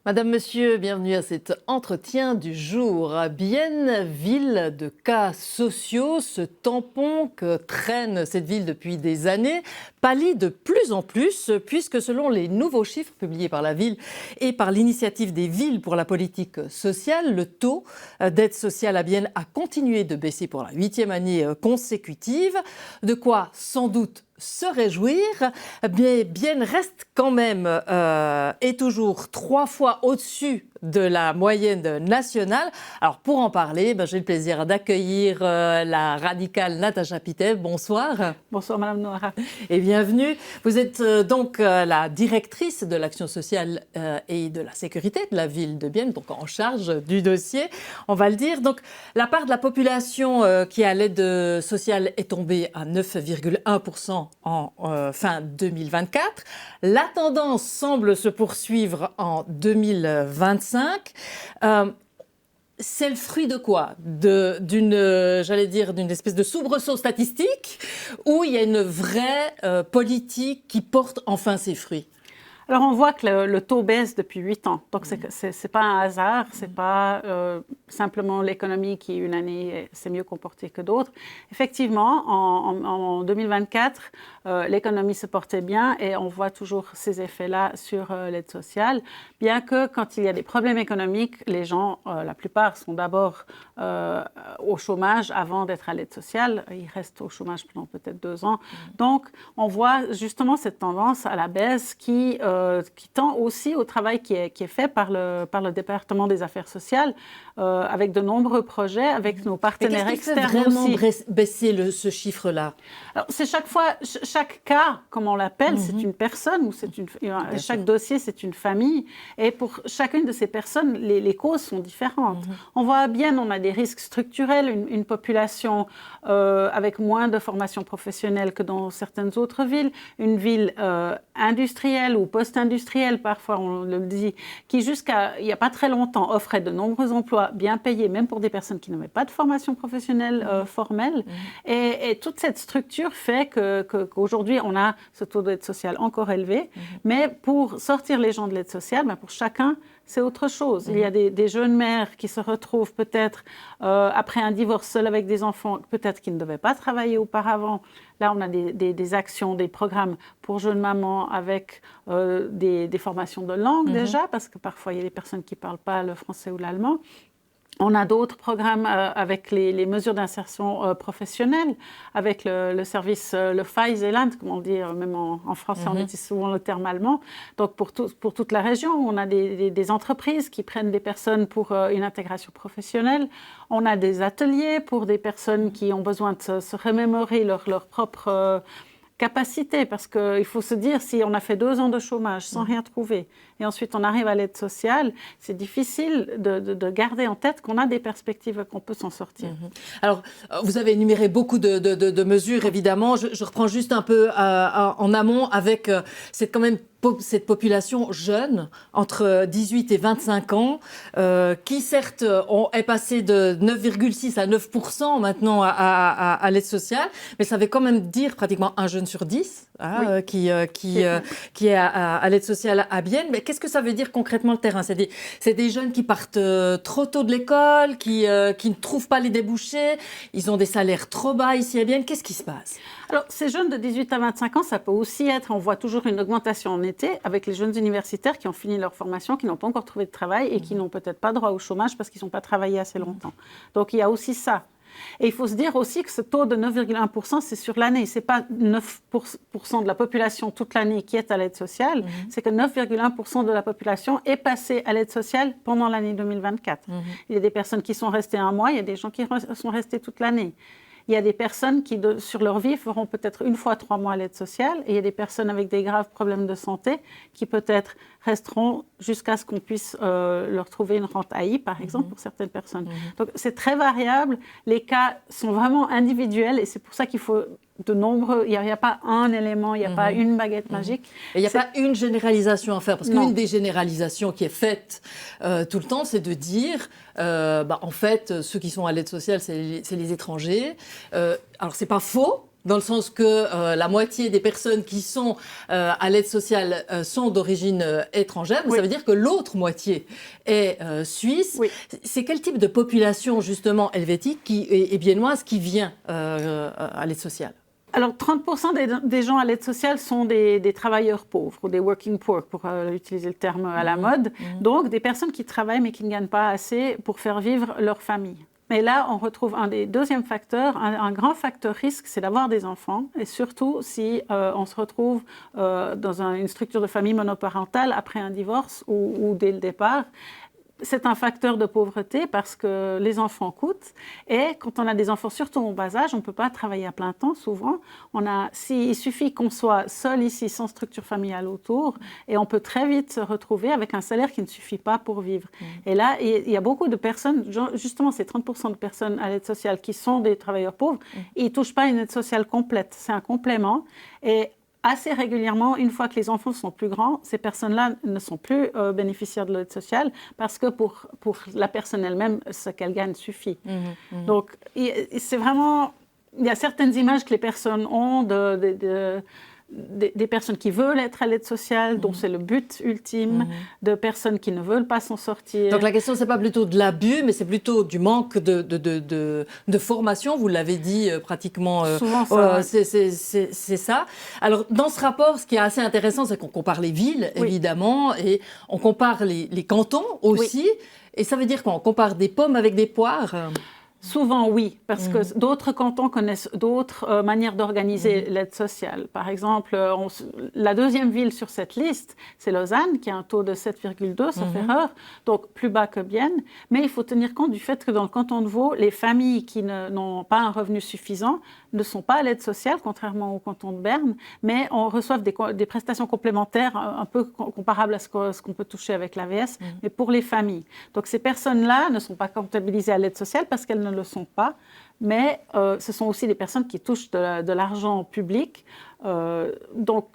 Madame, Monsieur, bienvenue à cet entretien du jour. Bienne, ville de cas sociaux, ce tampon que traîne cette ville depuis des années pâlit de plus en plus puisque selon les nouveaux chiffres publiés par la ville et par l'initiative des villes pour la politique sociale, le taux d'aide sociale à Bienne a continué de baisser pour la 8e année consécutive, de quoi sans doute se réjouir, mais Bienne reste quand même et toujours 3 fois au-dessus de la moyenne nationale. Alors pour en parler, j'ai le plaisir d'accueillir la radicale Natacha Pitev. Bonsoir. Bonsoir Madame Noara. Et bienvenue. Vous êtes donc la directrice de l'action sociale et de la sécurité de la ville de Bienne, donc en charge du dossier, on va le dire. Donc la part de la population qui a l'aide sociale est tombée à 9,1% en fin 2024. La tendance semble se poursuivre en 2025. C'est le fruit de quoi? D'une espèce de soubresaut statistique où il y a une vraie politique qui porte enfin ses fruits? Alors on voit que le taux baisse depuis 8 ans, donc c'est pas un hasard, c'est pas simplement l'économie qui une année s'est mieux comportée que d'autres. Effectivement, en 2024, l'économie se portait bien et on voit toujours ces effets-là sur l'aide sociale, bien que quand il y a des problèmes économiques, les gens, la plupart sont d'abord au chômage avant d'être à l'aide sociale, ils restent au chômage pendant peut-être 2 ans. Donc on voit justement cette tendance à la baisse qui tend aussi au travail qui est fait par le département des affaires sociales, avec de nombreux projets, avec nos partenaires externes aussi. Qu'est-ce qui fait vraiment baisser ce chiffre-là? Alors, c'est chaque cas, comme on l'appelle, c'est une personne, ou chaque dossier, c'est une famille. Et pour chacune de ces personnes, les causes sont différentes. On voit bien, on a des risques structurels, une population avec moins de formation professionnelle que dans certaines autres villes, une ville industrielle ou post-industrielle, parfois on le dit, qui jusqu'à il n'y a pas très longtemps offrait de nombreux emplois bien payés, même pour des personnes qui n'avaient pas de formation professionnelle formelle. Et toute cette structure fait qu'aujourd'hui, on a ce taux d'aide sociale encore élevé. Mais pour sortir les gens de l'aide sociale, pour chacun, c'est autre chose. Il y a des jeunes mères qui se retrouvent peut-être après un divorce seul avec des enfants, peut-être qui ne devaient pas travailler auparavant. Là, on a des actions, des programmes pour jeunes mamans avec des formations de langue déjà, parce que parfois, il y a des personnes qui ne parlent pas le français ou l'allemand. On a d'autres programmes avec les mesures d'insertion professionnelle, avec le service, le Faiseland, comme on dit, même en français, on utilise souvent le terme allemand. Donc, pour toute la région, on a des entreprises qui prennent des personnes pour une intégration professionnelle. On a des ateliers pour des personnes qui ont besoin de se remémorer leur propre capacité, parce qu'il faut se dire, si on a fait 2 ans de chômage sans rien trouver, et ensuite on arrive à l'aide sociale, c'est difficile de garder en tête qu'on a des perspectives, qu'on peut s'en sortir. Alors, vous avez énuméré beaucoup de mesures, évidemment. Je reprends juste un peu en amont avec cette population jeune, entre 18 et 25 ans, qui certes est passée de 9,6 à 9% maintenant à l'aide sociale, mais ça veut quand même dire pratiquement un jeune sur 10 qui est à l'aide sociale à Bienne. Mais qu'est-ce que ça veut dire concrètement le terrain? C'est des jeunes qui partent trop tôt de l'école, qui ne trouvent pas les débouchés, ils ont des salaires trop bas ici à Bienne. Qu'est-ce qui se passe? Alors, ces jeunes de 18 à 25 ans, ça peut aussi être, on voit toujours une augmentation en été avec les jeunes universitaires qui ont fini leur formation, qui n'ont pas encore trouvé de travail et qui n'ont peut-être pas droit au chômage parce qu'ils n'ont pas travaillé assez longtemps. Donc, il y a aussi ça. Et il faut se dire aussi que ce taux de 9,1%, c'est sur l'année. Ce n'est pas 9% de la population toute l'année qui est à l'aide sociale, c'est que 9,1% de la population est passée à l'aide sociale pendant l'année 2024. Il y a des personnes qui sont restées 1 mois, il y a des gens qui sont restés toute l'année. Il y a des personnes qui, sur leur vie, feront peut-être 1 fois 3 mois à l'aide sociale. Et il y a des personnes avec des graves problèmes de santé qui peut-être resteront jusqu'à ce qu'on puisse leur trouver une rente AI, par exemple, pour certaines personnes. Donc, c'est très variable. Les cas sont vraiment individuels et c'est pour ça qu'il faut de nombreux... Il n'y a pas un élément, il n'y a pas une baguette magique. Et il n'y a pas une généralisation à faire, parce qu'une des généralisations qui est faite tout le temps, c'est de dire, en fait, ceux qui sont à l'aide sociale, c'est les étrangers. Alors, c'est pas faux. Dans le sens que la moitié des personnes qui sont à l'aide sociale sont d'origine étrangère, mais ça veut dire que l'autre moitié est suisse. Oui. C'est quel type de population justement helvétique et biennoise qui vient à l'aide sociale? Alors, 30% des gens à l'aide sociale sont des travailleurs pauvres ou des working poor, pour utiliser le terme à la mode. Donc, des personnes qui travaillent mais qui ne gagnent pas assez pour faire vivre leur famille. Mais là, on retrouve un des deuxièmes facteurs, un grand facteur risque, c'est d'avoir des enfants. Et surtout, si on se retrouve dans une structure de famille monoparentale après un divorce ou dès le départ. C'est un facteur de pauvreté parce que les enfants coûtent. Et quand on a des enfants, surtout en bas âge, on ne peut pas travailler à plein temps souvent. Il suffit qu'on soit seul ici, sans structure familiale autour, et on peut très vite se retrouver avec un salaire qui ne suffit pas pour vivre. Et là, il y a beaucoup de personnes, justement ces 30% de personnes à l'aide sociale qui sont des travailleurs pauvres, ils ne touchent pas une aide sociale complète. C'est un complément. Et assez régulièrement, une fois que les enfants sont plus grands, ces personnes-là ne sont plus bénéficiaires de l'aide sociale parce que pour la personne elle-même, ce qu'elle gagne suffit. Donc, c'est vraiment... Il y a certaines images que les personnes ont des personnes qui veulent être à l'aide sociale, dont c'est le but ultime, de personnes qui ne veulent pas s'en sortir. Donc la question, ce n'est pas plutôt de l'abus, mais c'est plutôt du manque de formation, vous l'avez dit pratiquement. Souvent ça. C'est ça. Alors dans ce rapport, ce qui est assez intéressant, c'est qu'on compare les villes, évidemment, et on compare les cantons aussi. Et ça veut dire qu'on compare des pommes avec des poires. Souvent, oui, parce que d'autres cantons connaissent d'autres manières d'organiser l'aide sociale. Par exemple, la deuxième ville sur cette liste, c'est Lausanne, qui a un taux de 7,2, sauf erreur, donc plus bas que Bienne. Mais il faut tenir compte du fait que dans le canton de Vaud, les familles qui n'ont pas un revenu suffisant ne sont pas à l'aide sociale, contrairement au canton de Berne, mais on reçoit des prestations complémentaires un peu comparables à ce qu'on peut toucher avec l'AVS, mais pour les familles. Donc ces personnes-là ne sont pas comptabilisées à l'aide sociale parce qu'elles ne le sont pas, mais ce sont aussi des personnes qui touchent de l'argent public. Donc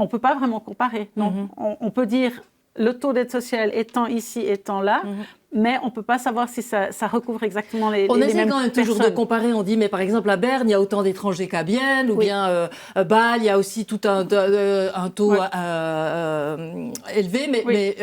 on ne peut pas vraiment comparer. Non. On peut dire le taux d'aide sociale étant ici, étant là, mais on ne peut pas savoir si ça recouvre exactement les mêmes personnes. On essaie quand même toujours de comparer. On dit, mais par exemple, à Berne, il y a autant d'étrangers qu'à Bienne, ou bien Bâle, il y a aussi tout un taux élevé. Mais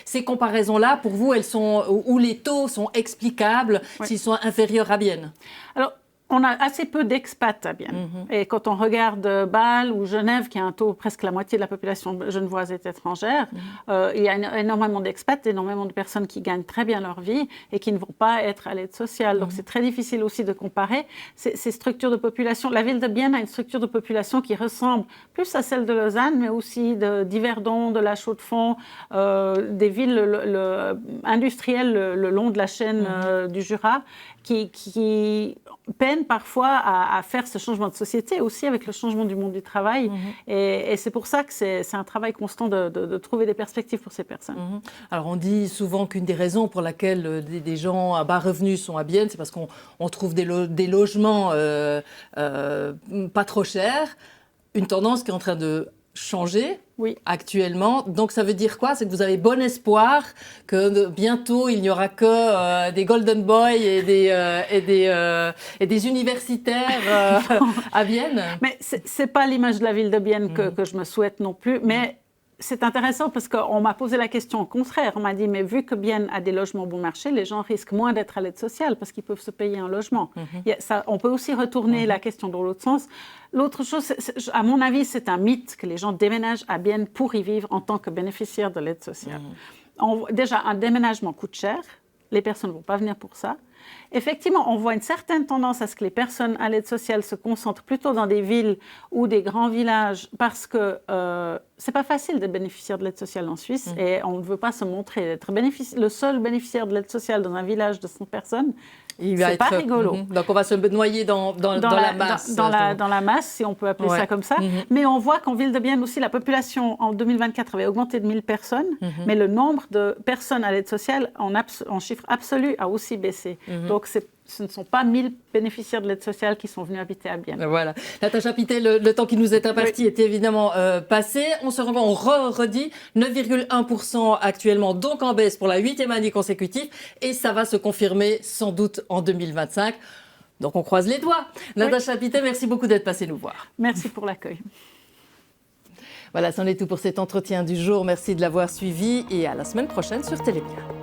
ces comparaisons-là, pour vous, elles sont où les taux sont explicables s'ils sont inférieurs à Bienne? Alors, on a assez peu d'expats à Bienne. Et quand on regarde Bâle ou Genève, qui a un taux presque la moitié de la population genevoise est étrangère, il y a énormément d'expats, énormément de personnes qui gagnent très bien leur vie et qui ne vont pas être à l'aide sociale. Donc c'est très difficile aussi de comparer ces structures de population. La ville de Bienne a une structure de population qui ressemble plus à celle de Lausanne, mais aussi d'Yverdon, de la Chaux-de-Fonds, des villes industrielles le long de la chaîne du Jura, qui peinent parfois à faire ce changement de société, aussi avec le changement du monde du travail. Et c'est pour ça que c'est un travail constant de trouver des perspectives pour ces personnes. Alors on dit souvent qu'une des raisons pour laquelle des gens à bas revenus sont à Bienne, c'est parce qu'on trouve des logements pas trop chers. Une tendance qui est en train de changer actuellement. Donc ça veut dire quoi? C'est que vous avez bon espoir que bientôt il n'y aura que des Golden Boys et des universitaires à Bienne. Mais c'est pas l'image de la ville de Bienne que je me souhaite non plus. Mais c'est intéressant parce qu'on m'a posé la question au contraire. On m'a dit, mais vu que Bienne a des logements bon marché, les gens risquent moins d'être à l'aide sociale parce qu'ils peuvent se payer un logement. On peut aussi retourner la question dans l'autre sens. L'autre chose, à mon avis, c'est un mythe que les gens déménagent à Bienne pour y vivre en tant que bénéficiaires de l'aide sociale. Déjà, un déménagement coûte cher. Les personnes ne vont pas venir pour ça. Effectivement, on voit une certaine tendance à ce que les personnes à l'aide sociale se concentrent plutôt dans des villes ou des grands villages parce que c'est pas facile d'être bénéficiaire de l'aide sociale en Suisse et on ne veut pas se montrer. Être le seul bénéficiaire de l'aide sociale dans un village de 100 personnes, c'est pas rigolo. Donc on va se noyer dans la masse. Dans la masse, si on peut appeler ça comme ça. Mais on voit qu'en ville de Bienne aussi, la population en 2024 avait augmenté de 1000 personnes, mais le nombre de personnes à l'aide sociale en chiffre absolu a aussi baissé. Donc ce ne sont pas 1000 bénéficiaires de l'aide sociale qui sont venus habiter à Bienne. Voilà. Natacha Pittet, le temps qui nous est imparti est évidemment passé. On redit 9,1% actuellement, donc en baisse pour la 8e année consécutive. Et ça va se confirmer sans doute en 2025. Donc on croise les doigts. Natacha Pittet, merci beaucoup d'être passée nous voir. Merci pour l'accueil. Voilà, c'en est tout pour cet entretien du jour. Merci de l'avoir suivi et à la semaine prochaine sur Télébia.